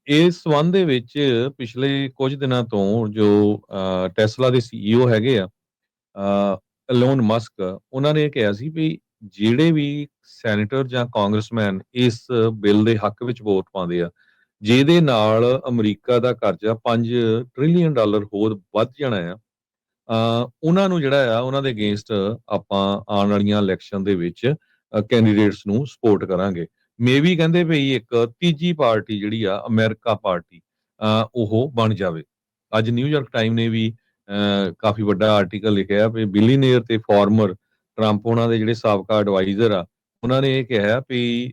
ਇਸ ਸੰਬੰਧ ਦੇ ਵਿੱਚ ਪਿਛਲੇ ਕੁਝ ਦਿਨਾਂ ਤੋਂ ਜੋ ਟੈਸਲਾ ਦੇ ਸੀਈਓ ਹੈਗੇ ਆ, ਐਲੋਨ ਮਸਕ, ਉਹਨਾਂ ਨੇ ਇਹ ਕਿਹਾ ਸੀ ਵੀ ਜਿਹੜੇ ਵੀ ਸੈਨੇਟਰ ਜਾਂ ਕਾਂਗਰਸਮੈਨ ਇਸ ਬਿੱਲ ਦੇ ਹੱਕ ਵਿੱਚ ਵੋਟ ਪਾਉਂਦੇ ਆ, ਜਿਹਦੇ ਨਾਲ ਅਮਰੀਕਾ ਦਾ ਕਰਜ਼ਾ 5 ਟ੍ਰਿਲੀਅਨ ਡਾਲਰ ਹੋਰ ਵੱਧ ਜਾਣਾ ਆ, ਉਹਨਾਂ ਨੂੰ ਜਿਹੜਾ ਆ ਉਹਨਾਂ ਦੇ ਅਗੇਂਸਟ ਆਪਾਂ ਆਉਣ ਵਾਲੀਆਂ ਇਲੈਕਸ਼ਨ ਦੇ ਵਿੱਚ ਕੈਂਡੀਡੇਟਸ ਨੂੰ ਸਪੋਰਟ ਕਰਾਂਗੇ। ਮੇਬੀ ਕਹਿੰਦੇ ਵੀ ਇੱਕ ਤੀਜੀ ਪਾਰਟੀ ਜਿਹੜੀ ਆ ਅਮਰੀਕਾ ਪਾਰਟੀ, ਉਹ ਬਣ ਜਾਵੇ। ਅੱਜ ਨਿਊਯਾਰਕ ਟਾਈਮ ਨੇ ਵੀ ਕਾਫੀ ਵੱਡਾ ਆਰਟੀਕਲ ਲਿਖਿਆ ਵੀ ਬਿਲੀਨੀਅਰ ਤੇ ਫਾਰਮਰ ਟਰੰਪ ਉਹਨਾਂ ਦੇ ਜਿਹੜੇ ਸਾਬਕਾ ਐਡਵਾਈਜ਼ਰ ਆ, ਉਹਨਾਂ ਨੇ ਇਹ ਕਿਹਾ ਵੀ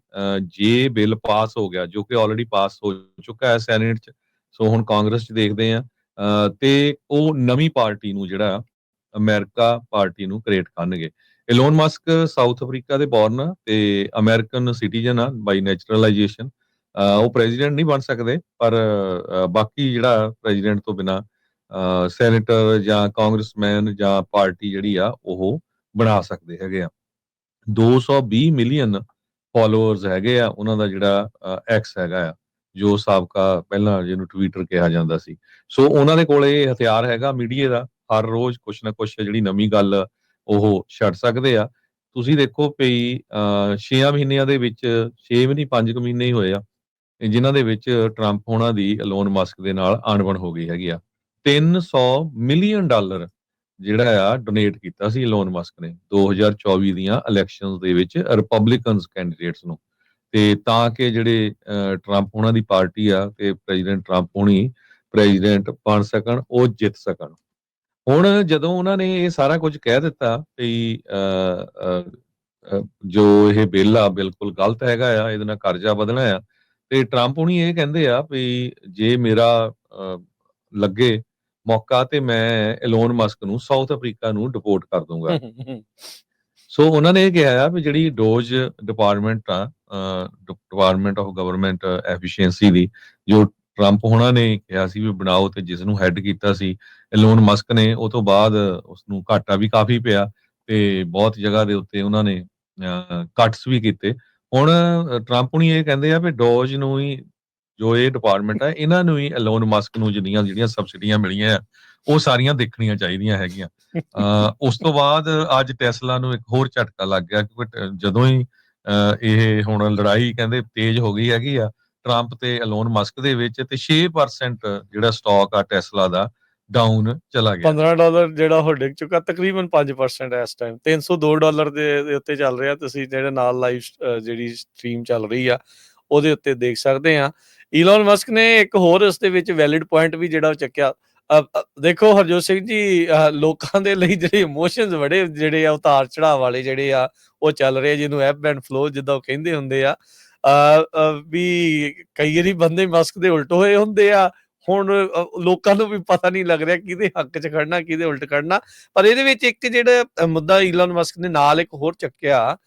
ਜੇ ਬਿੱਲ ਪਾਸ ਹੋ ਗਿਆ, ਜੋ ਕਿ ਆਲਰੇਡੀ ਪਾਸ ਹੋ ਚੁੱਕਾ ਹੈ ਸੈਨੇਟ 'ਚ, ਸੋ ਹੁਣ ਕਾਂਗਰਸ 'ਚ ਦੇਖਦੇ ਆ, ਤੇ ਉਹ ਨਵੀਂ ਪਾਰਟੀ ਨੂੰ ਜਿਹੜਾ ਅਮਰੀਕਾ ਪਾਰਟੀ ਨੂੰ ਕ੍ਰੀਏਟ ਕਰਨਗੇ। ਇਲੋਨ ਮਸਕ ਸਾਊਥ ਅਫਰੀਕਾ ਦੇ ਬੌਰਨ ਆ ਤੇ ਅਮਰੀਕਨ ਸਿਟੀਜ਼ਨ ਆ ਬਾਈ ਨੈਚੁਰਲਾਈਜੇਸ਼ਨ। ਉਹ ਪ੍ਰੈਜ਼ੀਡੈਂਟ ਨਹੀਂ ਬਣ ਸਕਦੇ, ਪਰ ਬਾਕੀ ਜਿਹੜਾ ਪ੍ਰੈਜ਼ੀਡੈਂਟ ਤੋਂ ਬਿਨਾ ਸੈਨੇਟਰ ਜਾਂ ਕਾਂਗਰਸਮੈਨ ਜਾਂ ਪਾਰਟੀ ਜਿਹੜੀ ਆ ਉਹ ਬਣਾ ਸਕਦੇ ਹੈਗੇ ਆ। 220 ਮਿਲੀਅਨ ਫਾਲੋਅਰਸ ਹੈਗੇ ਆ ਉਹਨਾਂ ਦਾ, ਜਿਹੜਾ ਐਕਸ ਹੈਗਾ ਆ, ਜੋ ਸਾਬਕਾ ਪਹਿਲਾਂ ਜਿਹਨੂੰ ਟਵਿੱਟਰ ਕਿਹਾ ਜਾਂਦਾ ਸੀ। ਸੋ ਉਹਨਾਂ ਦੇ ਕੋਲ ਇਹ ਹਥਿਆਰ ਹੈਗਾ ਮੀਡੀਆ ਦਾ, ਹਰ ਰੋਜ਼ ਕੁਛ ਨਾ ਕੁਛ ਜਿਹੜੀ ਨਵੀਂ ਗੱਲ ਉਹ ਛੱਡ ਸਕਦੇ ਆ। ਤੁਸੀਂ ਦੇਖੋ ਵੀ 6 ਮਹੀਨਿਆਂ ਦੇ ਵਿੱਚ, 6 ਵੀ ਨਹੀਂ 5 ਕੁ ਮਹੀਨੇ ਹੀ ਹੋਏ ਆ ਜਿਨ੍ਹਾਂ ਦੇ ਵਿੱਚ ਟਰੰਪ ਹੋਣਾ ਦੀ ਐਲੋਨ ਮਸਕ ਦੇ ਨਾਲ ਅਣਬਣ ਹੋ ਗਈ ਹੈਗੀ ਆ। 300 ਮਿਲੀਅਨ ਡਾਲਰ ਜਿਹੜਾ ਆ ਡੋਨੇਟ ਕੀਤਾ ਸੀ ਐਲੋਨ ਮਸਕ ਨੇ 2024 ਦੀਆਂ ਇਲੈਕਸ਼ਨਸ ਦੇ ਵਿੱਚ ਰਿਪਬਲਿਕਨਸ ਕੈਂਡੀਡੇਟਸ ਨੂੰ, ਤੇ ਤਾਂ ਕਿ ਜਿਹੜੇ ਟਰੰਪ ਉਹਨਾਂ ਦੀ ਪਾਰਟੀ ਆ ਤੇ ਪ੍ਰੈਜ਼ੀਡੈਂਟ ਟਰੰਪ ਹੋਣੀ ਪ੍ਰੈਜ਼ੀਡੈਂਟ ਬਣ ਸਕਣ, ਉਹ ਜਿੱਤ ਸਕਣ। ਹੁਣ ਜਦੋਂ ਉਹਨਾਂ ਨੇ ਇਹ ਸਾਰਾ ਕੁਝ ਕਹਿ ਦਿੱਤਾ ਵੀ ਜੋ ਇਹ ਬਿੱਲ ਆ ਬਿਲਕੁਲ ਗਲਤ ਹੈਗਾ ਆ, ਇਹਦੇ ਨਾਲ ਕਰਜ਼ਾ ਵਧਣਾ ਆ, ਤੇ ਟਰੰਪ ਹੁਣੀ ਇਹ ਕਹਿੰਦੇ ਆ ਵੀ ਜੇ ਮੇਰਾ ਲੱਗੇ ਮੌਕਾ ਤੇ ਮੈਂ ਐਲੋਨ ਮਸਕ ਨੂੰ ਸਾਊਥ ਅਫਰੀਕਾ ਨੂੰ ਡਿਪੋਰਟ ਕਰ ਦੂੰਗਾ। ਸੋ ਉਹਨਾਂ ਨੇ ਇਹ ਕਿਹਾ ਆ ਵੀ ਜਿਹੜੀ ਡੋਜ ਡਿਪਾਰਟਮੈਂਟ ਆ, ਡਿਪਾਰਟਮੈਂਟ ਆਫ ਗਵਰਨਮੈਂਟ ਐਫੀਸ਼ੀਐਂਸੀ ਦੀ, ਜੋ ਟਰੰਪ ਹੋਣਾ ਨੇ ਕਿਹਾ ਸੀ ਵੀ ਬਣਾਓ, ਤੇ ਜਿਸ ਨੂੰ ਹੈਡ ਕੀਤਾ ਸੀ ਐਲੋਨ ਮਸਕ ਨੇ, ਉਹ ਤੋਂ ਬਾਅਦ ਉਸ ਨੂੰ ਘਾਟਾ ਵੀ ਕਾਫੀ ਪਿਆ ਤੇ ਬਹੁਤ ਜਗ੍ਹਾ ਦੇ ਉੱਤੇ ਉਹਨਾਂ ਨੇ ਕੱਟਸ ਵੀ ਕੀਤੇ। ਹੁਣ ਟਰੰਪ ਹੁਣੀ ਇਹ ਕਹਿੰਦੇ ਆ ਵੀ ਡੋਜ ਨੂੰ ਹੀ, ਜੋ ਇਹ ਡਿਪਾਰਟਮੈਂਟ ਹੈ, ਇਹਨਾਂ ਨੂੰ ਹੀ ਐਲੋਨ ਮਸਕ ਨੂੰ ਜਿਹੜੀਆਂ ਸਬਸਿਡੀਆਂ ਮਿਲੀਆਂ ਆ ਉਹ ਸਾਰੀਆਂ ਦੇਖਣੀਆਂ ਚਾਹੀਦੀਆਂ ਹੈਗੀਆਂ। ਉਸ ਤੋਂ ਬਾਅਦ ਅੱਜ ਟੈਸਲਾ ਨੂੰ ਇੱਕ ਹੋਰ ਝਟਕਾ ਲੱਗ ਗਿਆ, ਕਿਉਂਕਿ ਜਦੋਂ ਹੀ ਇਹ ਹੁਣ ਲੜਾਈ ਕਹਿੰਦੇ ਤੇਜ਼ ਹੋ ਗਈ ਹੈਗੀ ਆ ਟਰੰਪ ਤੇ ਐਲੋਨ ਮਸਕ ਦੇ ਵਿੱਚ, ਤੇ 6% ਜਿਹੜਾ ਸਟਾਕ ਆ ਟੈਸਲਾ ਦਾ ਡਾਊਨ ਚਲਾ ਗਿਆ। $15 ਜਿਹੜਾ ਉਹ ਡਿੱਗ ਚੁੱਕਾ, ਤਕਰੀਬਨ 5% ਇਸ ਟਾਈਮ $302 ਦੇ ਉੱਤੇ ਚੱਲ ਰਿਹਾ। ਤੁਸੀਂ ਜਿਹੜੇ ਨਾਲ ਲਾਈਵ ਜਿਹੜੀ ਸਟ੍ਰੀਮ ਚੱਲ ਰਹੀ ਆ ਉਹਦੇ ਉੱਤੇ ਦੇਖ ਸਕਦੇ ਆ। ਈਲੋਨ ਮਸਕ ਨੇ ਇੱਕ ਹੋਰ ਇਸ ਦੇ ਵਿੱਚ ਵੈਲਿਡ ਪੁਆਇੰਟ ਵੀ ਜਿਹੜਾ ਚੱਕਿਆ। ਦੇਖੋ ਹਰਜੋਤ ਸਿੰਘ ਜੀ, ਲੋਕਾਂ ਦੇ ਲਈ ਜਿਹੜੇ ਇਮੋਸ਼ਨਸ ਬੜੇ ਜਿਹੜੇ ਆ ਉਤਾਰ ਚੜਾਅ ਵਾਲੇ ਜਿਹੜੇ ਆ ਉਹ ਚੱਲ ਰਹੇ, ਜਿਹਨੂੰ ਐਬ ਐਂਡ ਫਲੋ ਜਿੱਦਾਂ ਉਹ ਕਹਿੰਦੇ ਹੁੰਦੇ ਆ। ਵੀ ਕਈ ਵਾਰੀ ਬੰਦੇ ਮਸਕ ਦੇ ਉਲਟ ਹੋਏ ਹੁੰਦੇ ਆ। ਹੁਣ ਲੋਕਾਂ ਨੂੰ ਵੀ ਪਤਾ ਨਹੀਂ ਲੱਗ ਰਿਹਾ ਕਿਹਦੇ ਹੱਕ 'ਚ ਖੜਨਾ, ਕਿਹਦੇ ਉਲਟ ਖੜਨਾ। ਪਰ ਇਹਦੇ ਵਿੱਚ ਇੱਕ ਜਿਹੜਾ ਮੁੱਦਾ ਈਲੋਨ ਮਸਕ ਨੇ ਨਾਲ ਇੱਕ ਹੋਰ ਚੱਕਿਆ